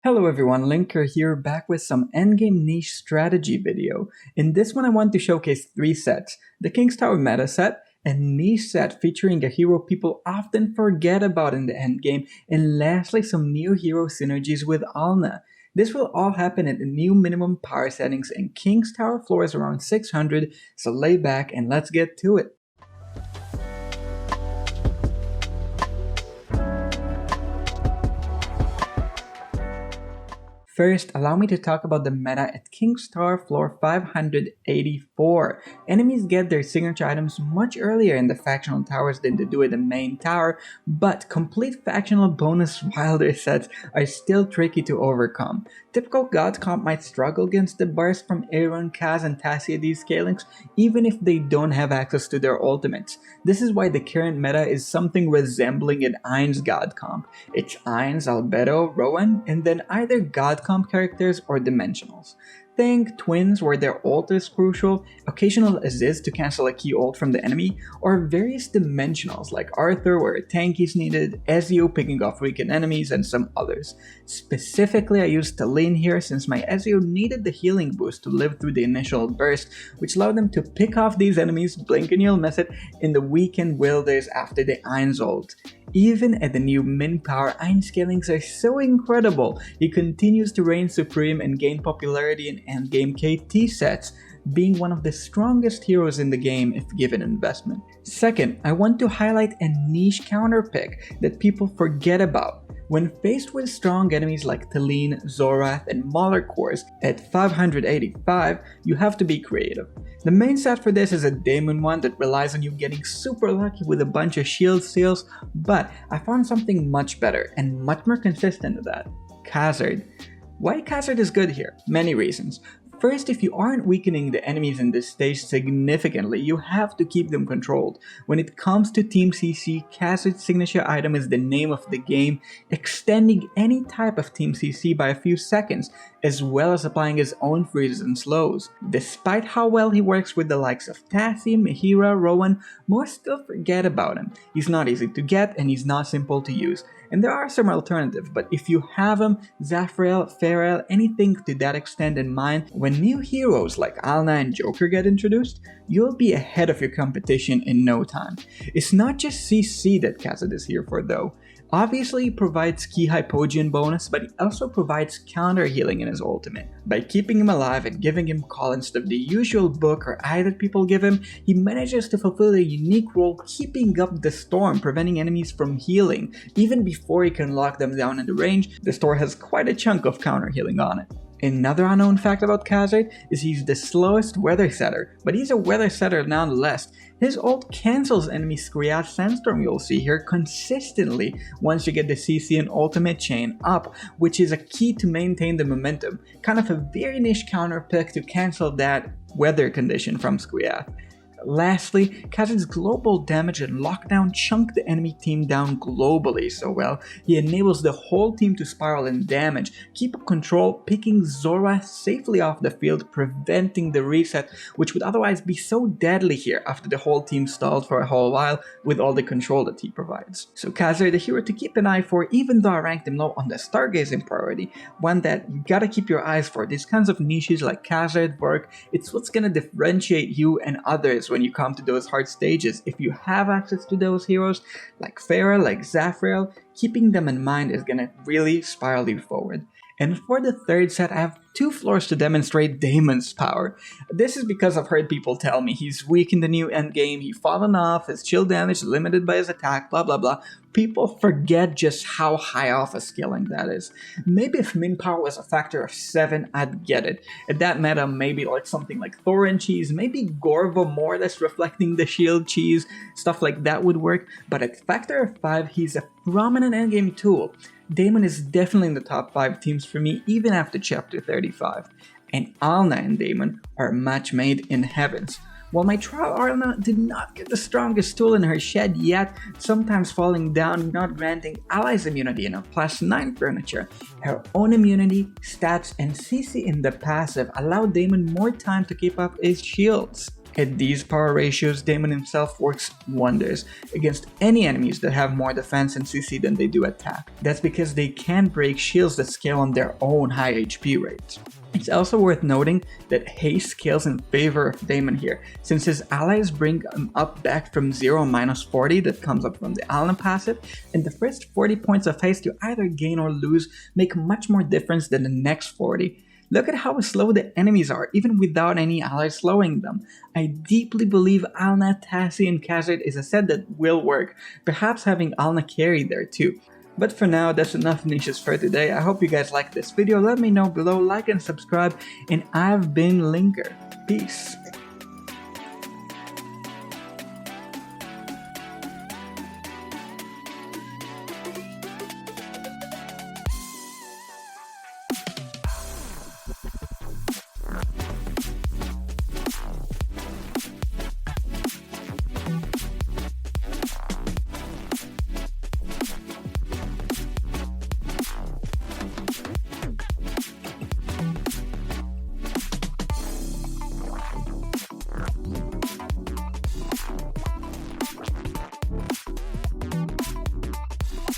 Hello everyone, Linker here, back with some Endgame niche strategy video. In this one I want to showcase 3 sets: the King's Tower meta set, a niche set featuring a hero people often forget about in the endgame, and lastly some new hero synergies with Alna. This will all happen at the new minimum power settings and King's Tower floor is around 600, so lay back and let's get to it. First, allow me to talk about the meta at King's Tower floor 584. Enemies get their signature items much earlier in the factional towers than they do in the main tower, but complete factional bonus wilder sets are still tricky to overcome. Typical God comp might struggle against the burst from Aaron, Kaz, and Tassia descalings, even if they don't have access to their ultimates. This is why the current meta is something resembling an Ainz God comp. It's Ainz, Albedo, Rowan, and then either God comp characters or dimensionals. Think twins where their ult is crucial, occasional assist to cancel a key ult from the enemy, or various dimensionals like Arthur where a tank is needed, Ezio picking off weakened enemies, and some others. Specifically I used Talene here since my Ezio needed the healing boost to live through the initial burst, which allowed them to pick off these enemies, blink and you'll miss it, in the weakened wilders after the Ainz ult. Even at the new min power, Ainz scalings are so incredible, he continues to reign supreme and gain popularity in endgame KT sets, being one of the strongest heroes in the game if given investment. Second, I want to highlight a niche counter pick that people forget about. When faced with strong enemies like Talene, Zorath, and Mauler cores at 585, you have to be creative. The main set for this is a Daemon one that relies on you getting super lucky with a bunch of shield steals, but I found something much better and much more consistent to that: Khazard. Why Khazard is good here? Many reasons. First, if you aren't weakening the enemies in this stage significantly, you have to keep them controlled. When it comes to Team CC, Khazard's signature item is the name of the game, extending any type of Team CC by a few seconds, as well as applying his own freezes and slows. Despite how well he works with the likes of Tassie, Mihira, Rowan, most still forget about him. He's not easy to get and he's not simple to use. And there are some alternatives, but if you have him, Zafrael, Pharrell, anything to that extent in mind, when new heroes like Alna and Joker get introduced, you'll be ahead of your competition in no time. It's not just CC that Khazard is here for though. Obviously he provides key hypogean bonus, but he also provides counter healing in his ultimate. By keeping him alive and giving him call instead of the usual book or eye that people give him, he manages to fulfill a unique role keeping up the storm, preventing enemies from healing. Even before he can lock them down in the range, the store has quite a chunk of counter healing on it. Another unknown fact about Khazard is he's the slowest weather setter, but he's a weather setter nonetheless. His ult cancels enemy Skriath Sandstorm you'll see here consistently once you get the CC and ultimate chain up, which is a key to maintain the momentum. Kind of a very niche counter pick to cancel that weather condition from Skriath. Lastly, Khazard's global damage and lockdown chunk the enemy team down globally so well, he enables the whole team to spiral in damage, keep up control, picking Zorath safely off the field, preventing the reset, which would otherwise be so deadly here after the whole team stalled for a whole while with all the control that he provides. So Khazard, the hero to keep an eye for, even though I ranked him low on the stargazing priority, one that you gotta keep your eyes for. These kinds of niches like Khazard work, it's what's gonna differentiate you and others when you come to those hard stages. If you have access to those heroes like Pharrell, like Zafrael, keeping them in mind is gonna really spiral you forward. And for the third set, I have 2 floors to demonstrate Daemon's power. This is because I've heard people tell me he's weak in the new endgame, he's fallen off, his chill damage limited by his attack, blah blah blah. People forget just how high off a scaling that is. Maybe if min power was a factor of 7, I'd get it. At that meta, maybe like something like Thorin cheese, maybe Gorvo more or less reflecting the shield cheese, stuff like that would work, but at factor of 5, he's a prominent endgame tool. Daemon is definitely in the top 5 teams for me even after chapter 35, and Alna and Daemon are a match made in heavens. While my trial Alna did not get the strongest tool in her shed yet, sometimes falling down, not granting allies immunity in a +9 furniture, her own immunity, stats, and CC in the passive allowed Daemon more time to keep up his shields. At these power ratios, Damon himself works wonders against any enemies that have more defense and CC than they do attack. That's because they can break shields that scale on their own high HP rates. It's also worth noting that haste scales in favor of Damon here, since his allies bring him up back from 0 minus 40 that comes up from the Allen passive, and the first 40 points of haste you either gain or lose make much more difference than the next 40. Look at how slow the enemies are, even without any allies slowing them. I deeply believe Alna, Tassie, and Khazard is a set that will work, perhaps having Alna carry there too. But for now, that's enough niches for today. I hope you guys liked this video. Let me know below, like and subscribe, and I've been Linker. Peace.